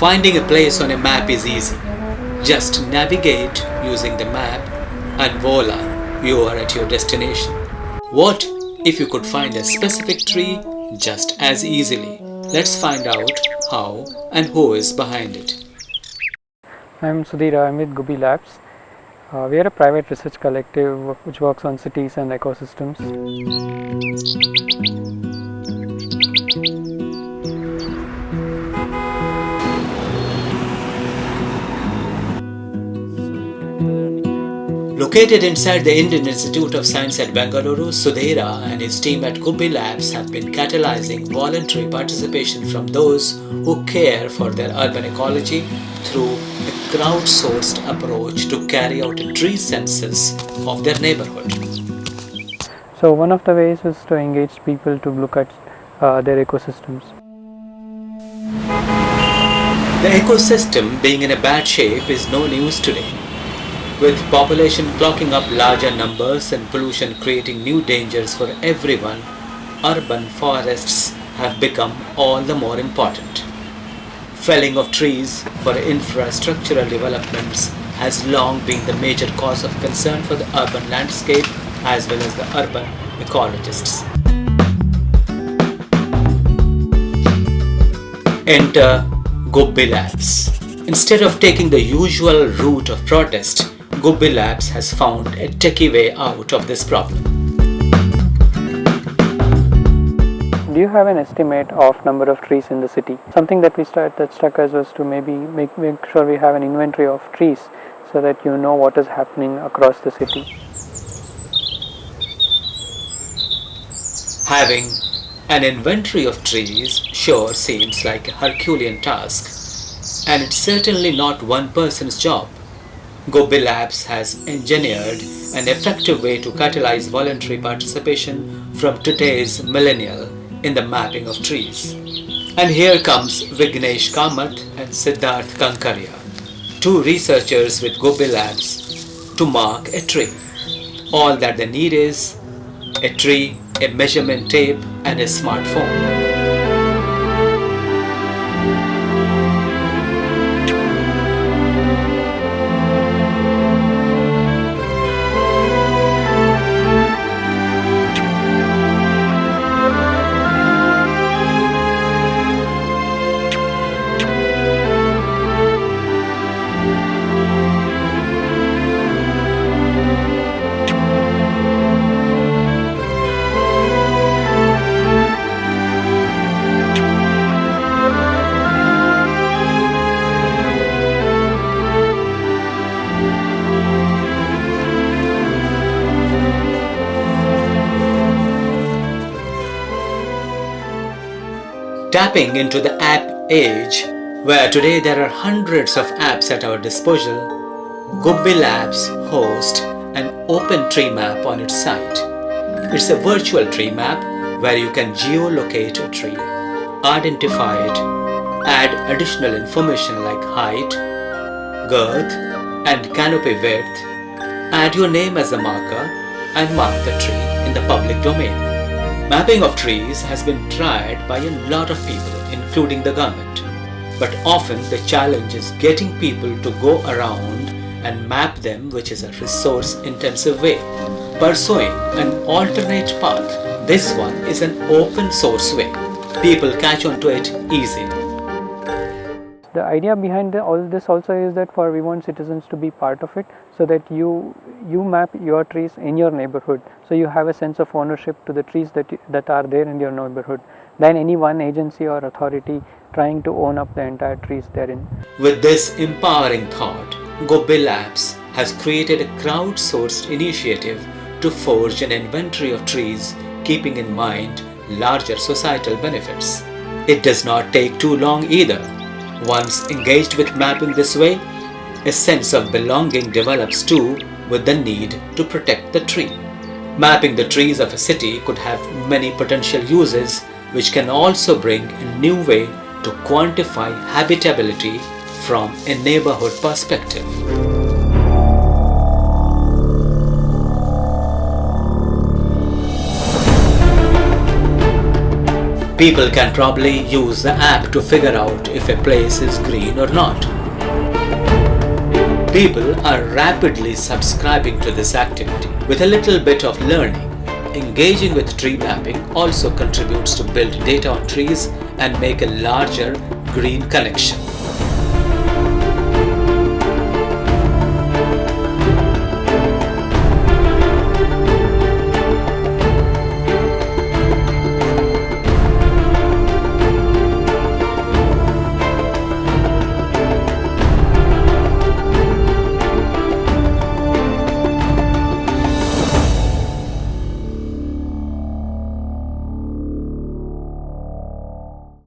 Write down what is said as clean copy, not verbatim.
Finding a place on a map is easy. Just navigate using the map and voila, you are at your destination. What if you could find a specific tree just as easily? Let's find out how and who is behind it. I'm Sudhir, I'm with Gubi Labs. We are a private research collective which works on cities and ecosystems. Located inside the Indian Institute of Science at Bengaluru, Sudhira and his team at Gubi Labs have been catalyzing voluntary participation from those who care for their urban ecology through a crowdsourced approach to carry out a tree census of their neighbourhood. So one of the ways is to engage people to look at their ecosystems. The ecosystem being in a bad shape is no news today. With population clocking up larger numbers and pollution creating new dangers for everyone, urban forests have become all the more important. Felling of trees for infrastructural developments has long been the major cause of concern for the urban landscape as well as the urban ecologists. Enter Gubi Labs. Instead of taking the usual route of protest, Gubi Labs has found a techie way out of this problem. Do you have an estimate of number of trees in the city? Something that struck us was to maybe make sure we have an inventory of trees so that you know what is happening across the city. Having an inventory of trees sure seems like a Herculean task, and it's certainly not one person's job. Gubi Labs has engineered an effective way to catalyze voluntary participation from today's millennial in the mapping of trees. And here comes Vignesh Kamath and Siddharth Kankaria, two researchers with Gubi Labs, to mark a tree. All that they need is a tree, a measurement tape, and a smartphone. Tapping into the app age, where today there are hundreds of apps at our disposal, Gubi Labs hosts an open tree map on its site. It's a virtual tree map where you can geolocate a tree, identify it, add additional information like height, girth, and canopy width, add your name as a marker, and mark the tree in the public domain. Mapping of trees has been tried by a lot of people, including the government. But often the challenge is getting people to go around and map them, which is a resource-intensive way. Pursuing an alternate path, this one is an open source way. People catch on to it easily. The idea behind all this also is that we want citizens to be part of it, so that you map your trees in your neighborhood, so you have a sense of ownership to the trees that are there in your neighborhood, than any one agency or authority trying to own up the entire trees therein. With this empowering thought, Gubi Labs has created a crowdsourced initiative to forge an inventory of trees, keeping in mind larger societal benefits. It does not take too long either. Once engaged with mapping this way, a sense of belonging develops too, with the need to protect the tree. Mapping the trees of a city could have many potential uses, which can also bring a new way to quantify habitability from a neighborhood perspective. People can probably use the app to figure out if a place is green or not. People are rapidly subscribing to this activity. With a little bit of learning, engaging with tree mapping also contributes to build data on trees and make a larger green connection.